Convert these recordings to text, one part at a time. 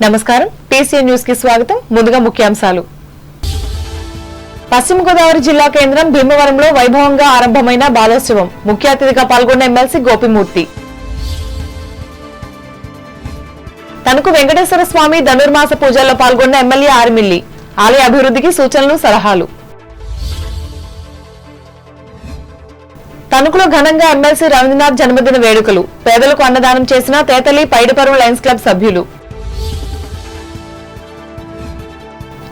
నమస్కారం, TCN news కి స్వాగతం. ముందుగా ముఖ్యాంశాలు. పశ్చిమ గోదావరి జిల్లా కేంద్రం భీమవరంలో వైభవంగా ఆరంభమైన బాలోత్సవం. ముఖ్య అతిథిగా పాల్గొన్న ఎమ్మెల్సీ గోపిమూర్తి. తనకు వెంకటేశ్వర స్వామి ధనుర్మాస పూజల్లో పాల్గొన్న ఎమ్మెల్యే ఆర్మిల్లి. ఆలయ అభివృద్ధికి సూచనలు, సలహాలు. తణుకులో ఘనంగా ఎమ్మెల్సీ రవీంద్రనాథ్ జన్మదిన వేడుకలు. పేదలకు అన్నదానం చేసిన తేతలి పైడిపరువు లయన్స్ క్లబ్ సభ్యులు.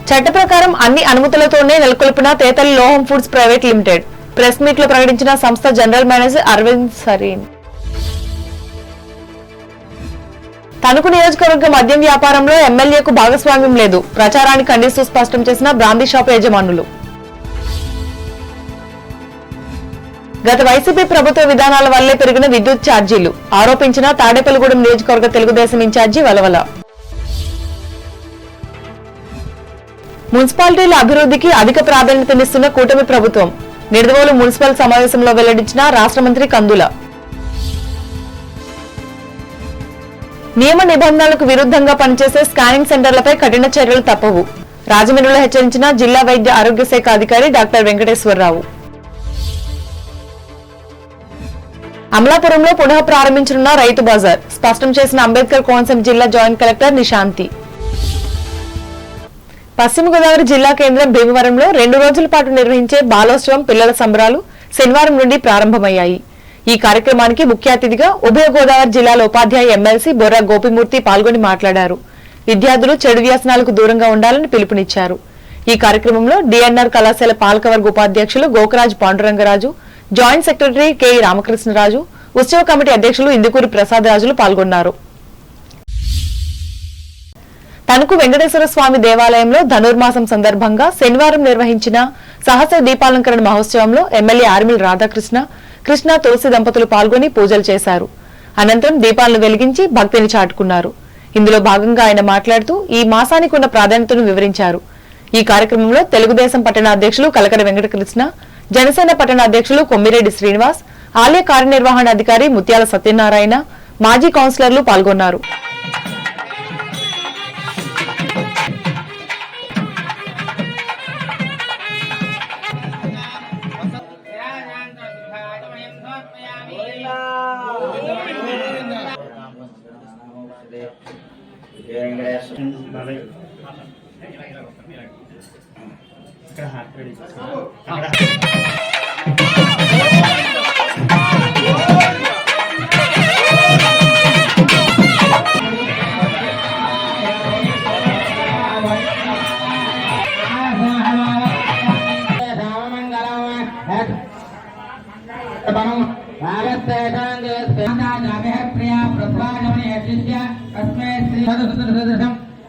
చట్ట ప్రకారం అన్ని అనుమతులతోనే నెలకొల్పిన తేతలి లోహం foods private limited. Press meet లో ప్రకటించిన సంస్థ జనరల్ మేనేజర్ అరవింద్ సరీన్. తణుకు నియోజకవర్గ మద్యం వ్యాపారంలో ఎమ్మెల్యేకు భాగస్వామ్యం లేదు. ప్రచారాన్ని ఖండిస్తూ స్పష్టం చేసిన బ్రాందీ షాపు యజమానులు. గత వైసీపీ ప్రభుత్వ విధానాల వల్లే పెరిగిన విద్యుత్ ఛార్జీలు ఆరోపించిన తాడేపల్లిగూడెం నియోజకవర్గ తెలుగుదేశం ఇన్ఛార్జి వలవల. మున్సిపాలిటీల అభివృద్ధికి అధిక ప్రాధాన్యతనిస్తున్న కూటమి ప్రభుత్వం. నిడదవోలు మున్సిపల్ సమావేశంలో వెల్లడించిన రాష్ట్ర మంత్రి కందుల. నియమ నిబంధనలకు విరుద్ధంగా పనిచేసే స్కానింగ్ సెంటర్లపై కఠిన చర్యలు తప్పవు. రాజమండ్రిలో హెచ్చరించిన జిల్లా వైద్య ఆరోగ్య శాఖ అధికారి డాక్టర్ వెంకటేశ్వరరావు. అమలాపురంలో పునః ప్రారంభించనున్న రైతు బజార్ స్పష్టం చేసిన అంబేద్కర్ కోనసీమ జిల్లా జాయింట్ కలెక్టర్ నిశాంతి. పశ్చిమ గోదావరి జిల్లా కేంద్రం భీమవరంలో 2 రోజుల పాటు నిర్వహించే బాలోత్సవం పిల్లల సంబరాలు శనివారం నుండి ప్రారంభమయ్యాయి. ఈ కార్యక్రమానికి ముఖ్య అతిథిగా ఉభయ గోదావరి జిల్లాల ఉపాధ్యాయ ఎమ్మెల్సీ బొర్రా గోపిమూర్తి పాల్గొని మాట్లాడారు. విద్యార్థులు చెడు వ్యసనాలకు దూరంగా ఉండాలని పిలుపునిచ్చారు. ఈ కార్యక్రమంలో డిఎన్ఆర్ కళాశాల పాలకవర్గ ఉపాధ్యక్షులు Gokaraj Pandurangaraju, joint secretary K Ramakrishnaraju, ఉత్సవ కమిటీ అధ్యక్షులు ఇందుకూరి ప్రసాద్ రాజులు పాల్గొన్నారు. తణుకు వెంకటేశ్వర స్వామి దేవాలయంలో ధనుర్మాసం సందర్భంగా శనివారం నిర్వహించిన సహస్ర దీపాలంకరణ మహోత్సవంలో ఎమ్మెల్యే ఆర్మిల్ రాధాకృష్ణ, కృష్ణ, తులసి దంపతులు పాల్గొని పూజలు చేశారు. అనంతరం దీపాలను వెలిగించి భక్తిని చాటుకున్నారు. ఇందులో భాగంగా ఆయన మాట్లాడుతూ ఈ మాసానికి ఉన్న ప్రాధాన్యతను వివరించారు. ఈ కార్యక్రమంలో తెలుగుదేశం పట్టణ అధ్యక్షులు కలకర వెంకటకృష్ణ, జనసేన పట్టణ అధ్యక్షులు కొమ్మిరెడ్డి శ్రీనివాస్, ఆలయ కార్యనిర్వహణాధికారి ముత్యాల సత్యనారాయణ, మాజీ కౌన్సిలర్లు పాల్గొన్నారు.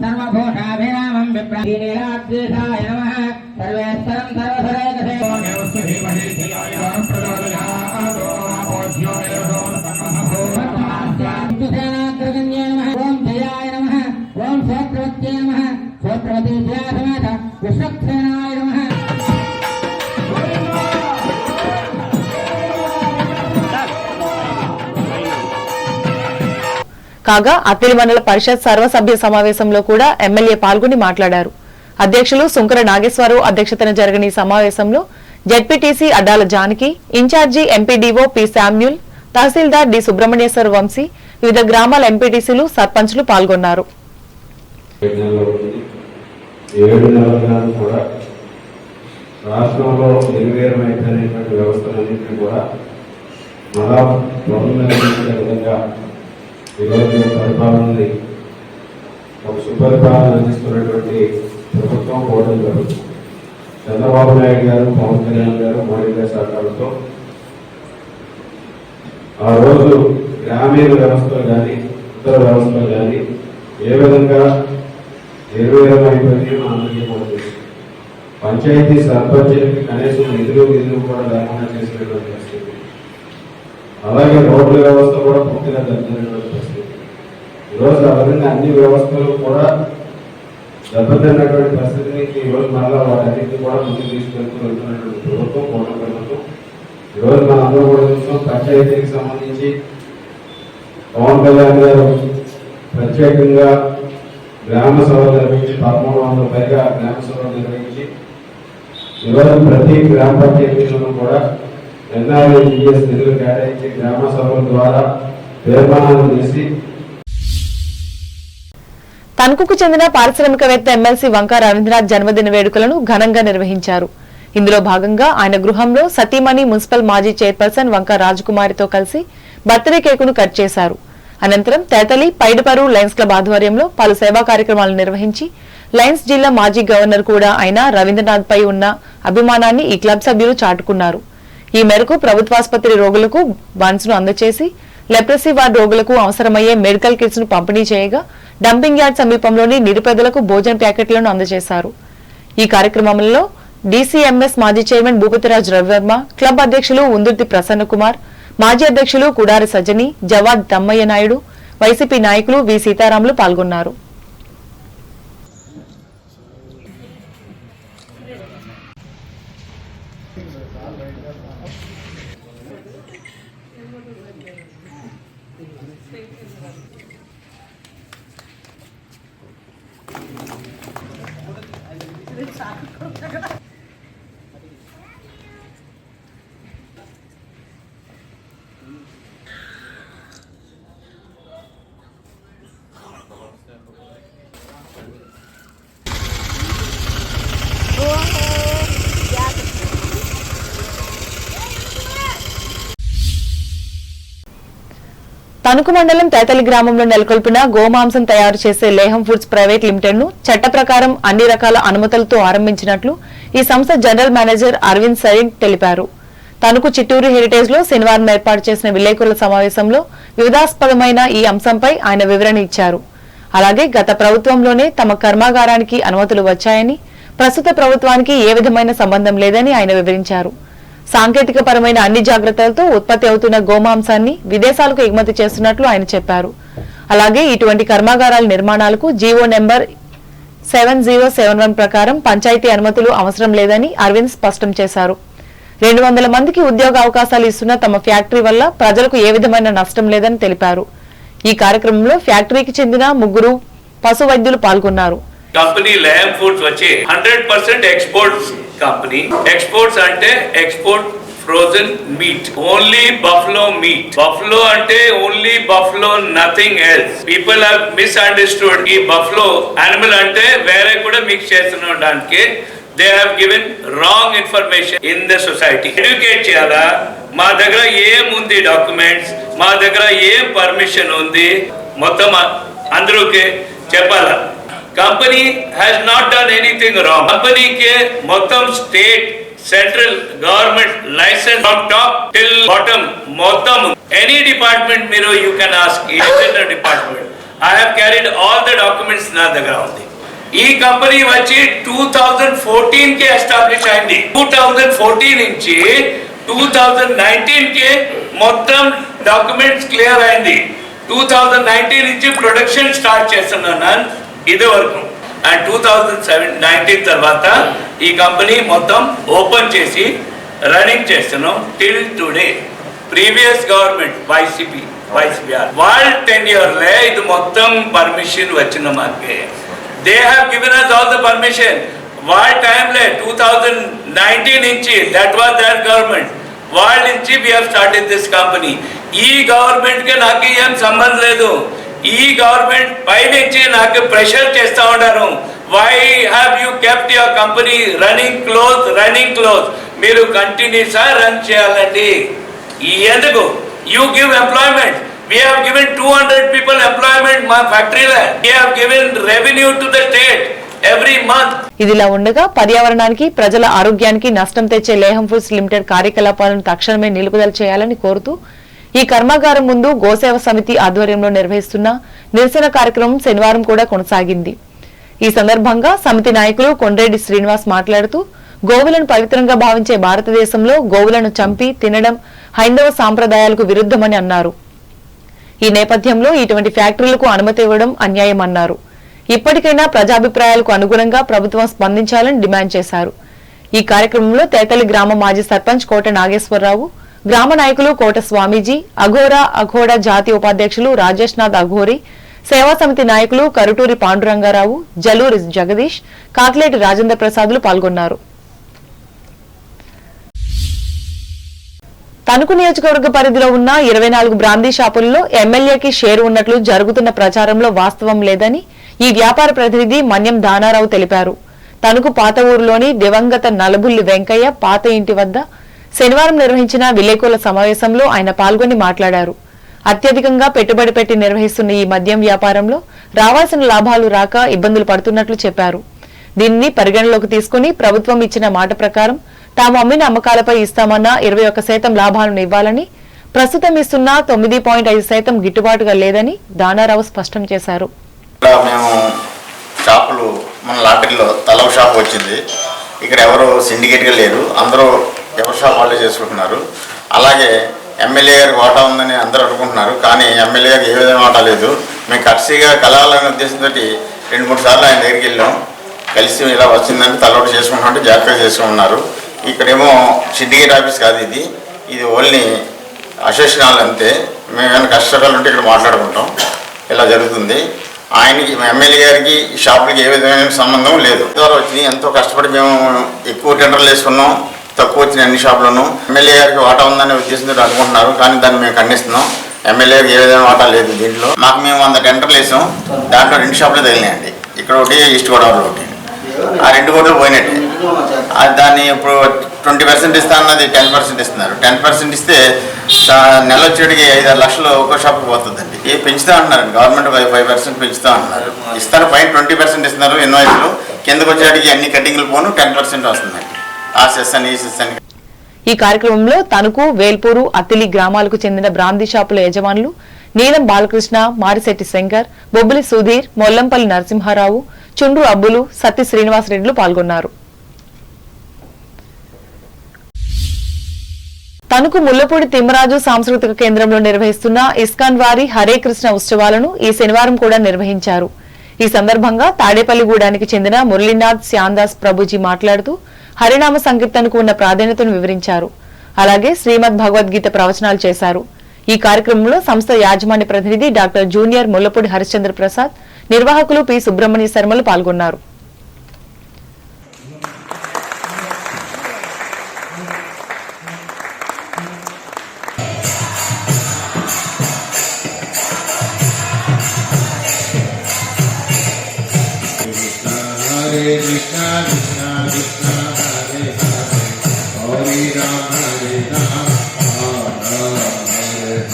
सर्वभूषाभिरामं विप्रीनीलाद्वेषाय नमः सर्वेश्वरं सर्वसरेकसे सेनाग्रगण्ये नमः ओं जयाय नमः ओं क्षेत्रवत्ये नमः क्षेत्रवतीभ्या समेत विश्वक्सेनाय नमः. కాగా అత్తిలి మండల పరిషత్ సర్వసభ్య సమావేశంలో కూడా ఎమ్మెల్యే పాల్గొని మాట్లాడారు. అధ్యక్షులు సుంకర నాగేశ్వరరావు అధ్యక్షతన జరిగిన ఈ సమావేశంలో ZPTC Addala Janaki, in charge MPDO P Samuel, tahsildar D Subrahmanyeswara Vamsi, వివిధ గ్రామాల ఎంపీటీసీలు, సర్పంచ్లు పాల్గొన్నారు. ఈరోజు పరిపాలనని ఒక సుపరిపాలన అందిస్తున్నటువంటి ప్రభుత్వం పోవడం జరుగుతుంది. చంద్రబాబు నాయుడు గారు, పవన్ కళ్యాణ్ గారు, మోడీ గారి సహకారంతో ఆ రోజు గ్రామీణ వ్యవస్థలు కానీ ఇతర వ్యవస్థలు కానీ ఏ విధంగా నిర్వీర్యమైపోయి అందరికీ కూడా తెలుసు. పంచాయతీ సర్పంచులకి కనీసం నిధులు కూడా లేకుండా చేసినటువంటి పరిస్థితి. అలాగే రోడ్ల వ్యవస్థ కూడా పూర్తిగా దెబ్బతిన్నటువంటి పరిస్థితి. ఈరోజు ఆ విధంగా అన్ని వ్యవస్థలు కూడా దెబ్బతిన్నటువంటి పరిస్థితిని ఈరోజు మళ్ళా వాటన్నింటినీ కూడా ముందుకు తీసుకెళ్తూ వెళ్తున్నటువంటి ప్రభుత్వం కూటమి ప్రభుత్వం. ఈరోజు మనం అందరూ కూడా చూస్తాం, పంచాయతీకి సంబంధించి పవన్ కళ్యాణ్ గారు ప్రత్యేకంగా గ్రామ సభలు నిర్వహించి 1300 పైగా గ్రామ సభలు నిర్వహించి ఈరోజు ప్రతి గ్రామ పంచాయతీలను కూడా NREGS నిధులు కేటాయించి గ్రామ సభల ద్వారా తీర్మానాలు చేసి తణుకుకు చెందిన పారిశ్రామికవేత్త ఎమ్మెల్సీ వంక రవీంద్రనాథ్ జన్మదిన వేడుకలను ఘనంగా నిర్వహించారు. ఇందులో భాగంగా ఆయన గృహంలో సతీమణి మున్సిపల్ మాజీ చైర్పర్సన్ వంక రాజకుమారితో కలిసి బర్త్డే కేకును కట్ చేశారు. అనంతరం తేతలి పైడిపరు లయన్స్ క్లబ్ ఆధ్వర్యంలో పలు సేవా కార్యక్రమాలు నిర్వహించి లయన్స్ జిల్లా మాజీ గవర్నర్ కూడా అయిన రవీంద్రనాథ్ పై ఉన్న అభిమానాన్ని ఈ క్లబ్ సభ్యులు చాటుకున్నారు. ఈ మేరకు ప్రభుత్వాసుపత్రి రోగులకు బన్స్ ను అందజేసి లెప్రసీ వార్డు రోగులకు అవసరమయ్యే మెడికల్ కిట్స్ ను పంపిణీ చేయగా డంపింగ్ యార్డ్ సమీపంలోని నిరుపేదలకు భోజన ప్యాకెట్లను అందజేశారు. ఈ కార్యక్రమంలో డీసీఎంఎస్ మాజీ చైర్మన్ భూపతిరాజ్ రవివర్మ, క్లబ్ అధ్యక్షులు ఉందుర్తి ప్రసన్న కుమార్, మాజీ అధ్యక్షులు కుడారి సజ్జని, జవాద్ తమ్మయ్య నాయుడు, వైసీపీ నాయకులు వి సీతారాములు పాల్గొన్నారు. తణుకు మండలం తేతలి గ్రామంలో నెలకొల్పిన గోమాంసం తయారు చేసే లేహం ఫుడ్స్ ప్రైవేట్ లిమిటెడ్ ను చట్ట ప్రకారం అన్ని రకాల అనుమతులతో ఆరంభించినట్లు ఈ సంస్థ జనరల్ మేనేజర్ అరవింద్ సైడ్ తెలిపారు. తణుకు చిట్టూరు హెరిటేజ్ లో శనివారం ఏర్పాటు చేసిన విలేకరుల సమావేశంలో వివాదాస్పదమైన ఈ అంశంపై ఆయన వివరణ ఇచ్చారు. అలాగే గత ప్రభుత్వంలోనే తమ కర్మాగారానికి అనుమతులు వచ్చాయని, ప్రస్తుత ప్రభుత్వానికి ఏ విధమైన సంబంధం లేదని ఆయన వివరించారు. సాంకేతిక పరమైన అన్ని జాగ్రత్తలతో ఉత్పత్తి అవుతున్న గోమాంసాన్ని విదేశాలకు ఎగుమతి చేస్తున్నట్లు ఆయన చెప్పారు. అలాగే ఇటువంటి కర్మాగారాల నిర్మాణాలకు జీవో నెంబర్ 7071 ప్రకారం పంచాయతీ అనుమతులు అవసరం లేదని అరవింద్ స్పష్టం చేశారు. 200 మందికి ఉద్యోగ అవకాశాలు ఇస్తున్న తమ ఫ్యాక్టరీ వల్ల ప్రజలకు ఏ విధమైన నష్టం లేదని తెలిపారు. ఈ కార్యక్రమంలో ఫ్యాక్టరీకి చెందిన 3 పశు వైద్యులు పాల్గొన్నారు. కంపెనీ లేహం ఫుడ్స్ వచ్చి 100% ఎక్స్పోర్ట్స్ కంపెనీ. ఎక్స్పోర్ట్స్ అంటే export frozen meat, only buffalo meat. Buffalo అంటే only buffalo, nothing else. People have misunderstood. ఈ బఫ్లో యానిమల్ అంటే వేరే కూడా మిక్స్ చేస్తున్నడానికి they have given wrong information in the society. Educate చేయాలా, మా దగ్గర ఏముంది డాక్యుమెంట్స్, మా దగ్గర ఏం పర్మిషన్ ఉంది, మొత్తం అందరికి చెప్పాలా. Company has not done anything wrong. కంపెనీకి మొత్తం state, central government licence from top till bottom మొత్తం ఎనీ డిపార్ట్మెంట్ మీరు you can ask. Department I have carried all the documents నా దగ్గర ఉంది. ఈ కంపెనీ వచ్చి 2014 కి ఎస్టాబ్లిష్ అయింది. 2014 నుంచి 2019 కి మొత్తం డాక్యుమెంట్స్ క్లియర్ అయింది. 2019 నుంచి ప్రొడక్షన్ స్టార్ట్ చేస్తున్నాను ఇది వరకు. అండ్ 2019 తర్వాత ఈ కంపెనీ మొత్తం ఓపెన్ చేసి రన్నింగ్ చేస్తున్నాం till today. Previous government YCP వాళ్ళ టెన్యూర్లే ఇది మొత్తం పర్మిషన్ వచ్చిన మాకే. They have given us all the permission. వాళ్ళ టైంలో 2019 నుంచి దట్ వాజ్ దర్ గవర్నమెంట్, వాళ్ళ నుంచి we have started this company. ఈ గవర్నమెంట్ కి నాకు ఏం సంబంధం లేదు. ఈ గవర్నమెంట్ పై నుంచి నాకు ప్రెషర్ చేస్తా ఉన్నారు. Why have you kept your company running close? మీరు కంటిన్యూస్ రన్ చేయాలండి. ఎందుకు? You give employment. We have given 200 people employment మా ఫ్యాక్టరీలో. We have given revenue to the state every month. ఇదిలా ఉండగా పర్యావరణానికి, ప్రజల ఆరోగ్యానికి నష్టం తెచ్చే లేహం ఫుడ్స్ లిమిటెడ్ కార్యకలాపాలను తక్షణమే నిలుపుదల చేయాలని కోరుతూ ఈ కర్మాగారం ముందు గోసేవ సమితి ఆధ్వర్యంలో నిర్వహిస్తున్న నిరసన కార్యక్రమం శనివారం కూడా కొనసాగింది. ఈ సందర్భంగా సమితి నాయకులు కొండ్రెడ్డి శ్రీనివాస్ మాట్లాడుతూ గోవులను పవిత్రంగా భావించే భారతదేశంలో గోవులను చంపి తినడం హైందవ సాంప్రదాయాలకు విరుద్ధమని అన్నారు. ఈ నేపథ్యంలో ఇటువంటి ఫ్యాక్టరీలకు అనుమతి ఇవ్వడం అన్యాయమన్నారు. ఇప్పటికైనా ప్రజాభిప్రాయాలకు అనుగుణంగా ప్రభుత్వం స్పందించాలని డిమాండ్ చేశారు. ఈ కార్యక్రమంలో తేతలి గ్రామ మాజీ సర్పంచ్ కోట నాగేశ్వరరావు, గ్రామ నాయకులు కోట స్వామీజీ, అఘోరా జాతీయ ఉపాధ్యక్షులు రాజేష్ నాథ్ అఘోరి, సేవా సమితి నాయకులు కరుటూరి పాండురంగారావు, జలూరి జగదీష్, కాకిలేటి రాజేంద్ర ప్రసాద్లు పాల్గొన్నారు. తణుకు నియోజకవర్గ పరిధిలో ఉన్న 24 బ్రాందీ షాపుల్లో ఎమ్మెల్యేకి షేరు ఉన్నట్లు జరుగుతున్న ప్రచారంలో వాస్తవం లేదని ఈ వ్యాపార ప్రతినిధి మన్యం దానారావు తెలిపారు. తణుకు పాత ఊరులోని దివంగత నలబుల్లి వెంకయ్య పాత ఇంటి వద్ద శనివారం నిర్వహించిన విలేకరుల సమావేశంలో ఆయన పాల్గొని మాట్లాడారు. అత్యధికంగా పెట్టుబడి పెట్టి నిర్వహిస్తున్న ఈ మద్యం వ్యాపారంలో రావాల్సిన లాభాలు రాక ఇబ్బందులు పడుతున్నట్లు చెప్పారు. దీనిని పరిగణలోకి తీసుకుని ప్రభుత్వం ఇచ్చిన మాట ప్రకారం తాము అమ్మిన అమ్మకాలపై ఇస్తామన్న 21% లాభాలను ఇవ్వాలని, ప్రస్తుతం ఇస్తున్న 9.5% గిట్టుబాటుగా లేదని దానారావు స్పష్టం చేశారు. మేము షాపులు మన లాటరీలో తలవ షాప్ వచ్చింది. ఇక్కడ ఎవరు సిండికేట్గా లేరు, అందరూ ఎవరి షాప్ వాళ్ళే చేసుకుంటున్నారు. అలాగే ఎమ్మెల్యే గారికి వాటా ఉందని అందరూ అనుకుంటున్నారు, కానీ ఎమ్మెల్యే గారికి ఏ విధంగా వాటా లేదు. మేము కర్సీగా కలవాలనే ఉద్దేశంతో 2-3 సార్లు ఆయన దగ్గరికి వెళ్ళాం. కలిసి ఇలా వచ్చిందంటే తలవాటు చేసుకుంటున్నట్టు జాగ్రత్తగా చేసుకుంటున్నారు. ఇక్కడేమో సిండికేట్ ఆఫీస్ కాదు, ఇది ఓన్లీ అసోసియేషన్ హాల్ అంతే. మేము ఏమైనా కష్టాలు ఉంటే ఇక్కడ మాట్లాడుకుంటాం. ఇలా జరుగుతుంది. ఆయనకి ఎమ్మెల్యే గారికి షాపులకి ఏ విధమైన సంబంధం లేదు. ద్వారా వచ్చినాయి, ఎంతో కష్టపడి మేము ఎక్కువ టెండర్లు వేసుకున్నాం, తక్కువ వచ్చిన అన్ని షాపులను. ఎమ్మెల్యే గారికి వాటా ఉందనే ఉద్దేశంతో అనుకుంటున్నారు, కానీ దాన్ని మేము ఖండిస్తున్నాం. ఎమ్మెల్యే గారికి ఏ విధమైన వాటా లేదు దీంట్లో. మాకు మేము 100 టెండర్లు వేసాం, దాంట్లో 2 షాపులు తగిలినాయండి. ఇక్కడ ఒకటి, ఈస్ట్ గోదావరి ఒకటి. ఆ 2 కోట్లు పోయినట్టే. దాన్ని ఇప్పుడు 20% ఇస్తా అన్నది 10% ఇస్తున్నారు. 10% ఇస్తే నెల వచ్చేటికి 5-6 లక్షలు ఒక్కో షాప్కి పోతుందండి. పెంచుతా అంటున్నారు గవర్నమెంట్, 5% పెంచుతా అంటున్నారు. ఇస్తారు పైన 20% ఇస్తున్నారు ఇన్వాయిస్లు, కిందకు వచ్చేటికి అన్ని కటింగ్లు పోను 10% వస్తుందండి. ఆ సెస్ అని ఈ సెస్ అని. ఈ కార్యక్రమంలో తణుకు, వేల్పూరు, అత్తిలి గ్రామాలకు చెందిన బ్రాందీ షాపుల యజమానులు నీలం బాలకృష్ణ, మారిశెట్టి శంకర్, బొబ్బిలి సుధీర్, మొల్లంపల్లి నరసింహారావు, చుండ్రు అబ్బులు, సత్తి శ్రీనివాసరెడ్డిలు పాల్గొన్నారు. తణుకు ముల్లపూడి తిమ్మరాజు సాంస్కృతిక కేంద్రంలో నిర్వహిస్తున్న ఇస్కాన్ వారి హరే కృష్ణ ఉత్సవాలను ఈ శనివారం కూడా నిర్వహించారు. ఈ సందర్భంగా తాడేపల్లిగూడానికి చెందిన మురళీనాథ్ శ్యాందాస్ ప్రభుజీ మాట్లాడుతూ హరినామ సంకీర్తనకు ఉన్న ప్రాధాన్యతను వివరించారు. అలాగే శ్రీమద్ భగవద్గీత ప్రవచనాలు చేశారు. ఈ కార్యక్రమంలో సంస్థ యాజమాన్య ప్రతినిధి డాక్టర్ జూనియర్ ముల్లపూడి హరిశ్చంద్ర ప్రసాద్, నిర్వాహకులు పి సుబ్రహ్మణ్య శర్మలు పాల్గొన్నారు. Hare Krishna Krishna Krishna Hare Hare Hare Rama Hare Rama Rama Hare Hare.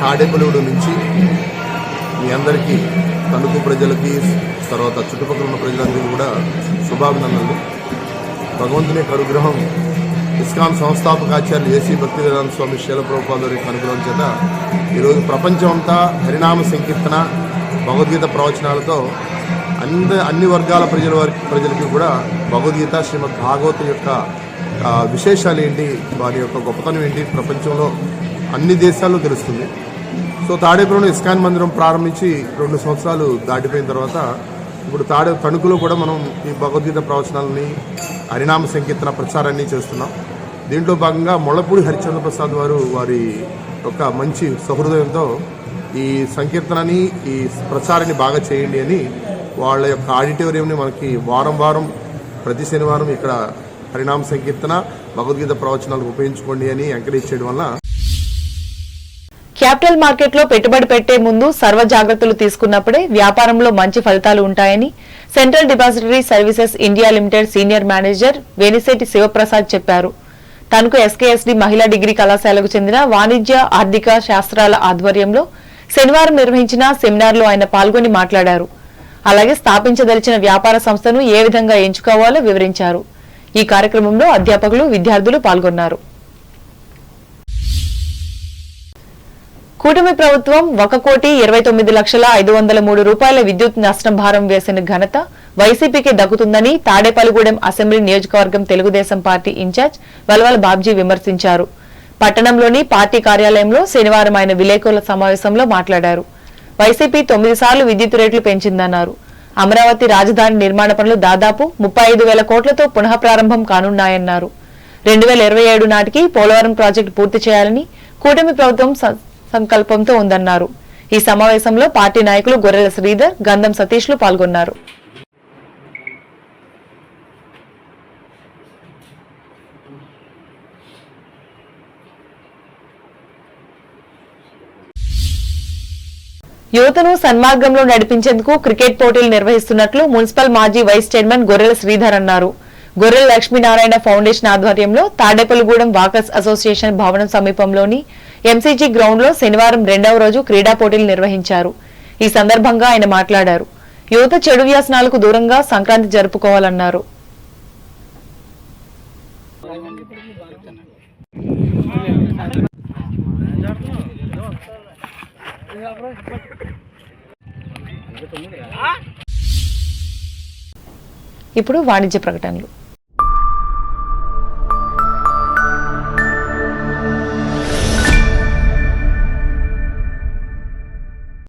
Tadepalligudem నుంచి మీ అందరికీ, తణుకు ప్రజలకి, తర్వాత చుట్టుపక్కల ఉన్న ప్రజలందరికీ కూడా శుభాభినందనలు. భగవంతుని యొక్క అనుగ్రహం, ఇస్కాన్ సంస్థాపకాచార్యులు ఏసీ భక్తివేదాంత స్వామి శీల ప్రభుపాద వారి అనుగ్రహం చేత ఈరోజు ప్రపంచం అంతా హరినామ సంకీర్తన, భగవద్గీత ప్రవచనాలతో అన్ని వర్గాల ప్రజలకి కూడా భగవద్గీత, శ్రీమద్ భాగవతం యొక్క విశేషాలు ఏంటి, వారి యొక్క గొప్పతనం ఏంటి ప్రపంచంలో అన్ని దేశాల్లో తెలుస్తుంది. సో తాడేపల్లిలో ఇస్కాన్ మందిరం ప్రారంభించి 2 సంవత్సరాలు దాటిపోయిన తర్వాత ఇప్పుడు తణుకులో కూడా మనం ఈ భగవద్గీత ప్రవచనాలని, హరినామ సంకీర్తన ప్రచారాన్ని చేస్తున్నాం. దీంట్లో భాగంగా ముల్లపూడి హరిశ్చంద్ర ప్రసాద్ వారి యొక్క మంచి సహృదయంతో ఈ సంకీర్తనని, ఈ ప్రచారాన్ని బాగా చేయండి అని వాళ్ళ యొక్క ఆడిటోరియంని మనకి వారం ప్రతి శనివారం ఇక్కడ హరినామ సంకీర్తన, భగవద్గీత ప్రవచనాలకు ఉపయోగించుకోండి అని ఎంకరేజ్ చేయడం వల్ల క్యాపిటల్ మార్కెట్లో పెట్టుబడి పెట్టే ముందు సర్వ జాగ్రత్తలు తీసుకున్నప్పుడే వ్యాపారంలో మంచి ఫలితాలు ఉంటాయని central depository services India limited senior manager Venisetti Sivaprasad చెప్పారు. తణుకు ఎస్కేఎస్డి మహిళా డిగ్రీ కళాశాలకు చెందిన వాణిజ్య ఆర్థిక శాస్త్రాల ఆధ్వర్యంలో శనివారం నిర్వహించిన సెమినార్లో ఆయన పాల్గొని మాట్లాడారు. అలాగే స్థాపించదలిచిన వ్యాపార సంస్థను ఏ విధంగా ఎంచుకోవాలో వివరించారు. ఈ కార్యక్రమంలో అధ్యాపకులు, విద్యార్థులు పాల్గొన్నారు. కూటమి ప్రభుత్వం 1,29,503 రూపాయల విద్యుత్ నష్టం భారం వేసిన ఘనత వైసీపీకి దక్కుతుందని తాడేపల్లిగూడెం అసెంబ్లీ నియోజకవర్గం తెలుగుదేశం పార్టీ ఇన్ఛార్జ్ వల్వల బాబ్జీ విమర్శించారు. పట్టణంలోని పార్టీ కార్యాలయంలో శనివారం ఆయన విలేకరుల సమావేశంలో మాట్లాడారు. వైసీపీ 9 సార్లు విద్యుత్ రేట్లు పెంచిందన్నారు. అమరావతి రాజధాని నిర్మాణ పనులు దాదాపు 35,000 కోట్లతో పునః ప్రారంభం కానున్నాయన్నారు. 2027 నాటికి పోలవరం ప్రాజెక్టు పూర్తి చేయాలని కూటమి ప్రభుత్వం సంకల్పంతో ఉందన్నారు. ఈ సమావేశంలో పార్టీ నాయకులు గొర్రెల శ్రీధర్, గంధం సతీష్లు పాల్గొన్నారు. యువతను సన్మార్గంలో నడిపించేందుకు క్రికెట్ పోటీలు నిర్వహిస్తున్నట్లు మున్సిపల్ మాజీ వైస్ చైర్మన్ గొర్రెల శ్రీధర్ అన్నారు. గొర్రెల లక్ష్మీనారాయణ ఫౌండేషన్ ఆధ్వర్యంలో తాడేపల్లిగూడెం వాకర్స్ అసోసియేషన్ భవనం సమీపంలోని ఎంసీజీ గ్రౌండ్ లో శనివారం 2వ రోజు క్రీడా పోటీలు నిర్వహించారు. ఈ సందర్భంగా ఆయన మాట్లాడారు. యువత చెడు వ్యసనాలకు దూరంగా సంక్రాంతి జరుపుకోవాలన్నారు. ఇప్పుడు వాణిజ్య ప్రకటనలు.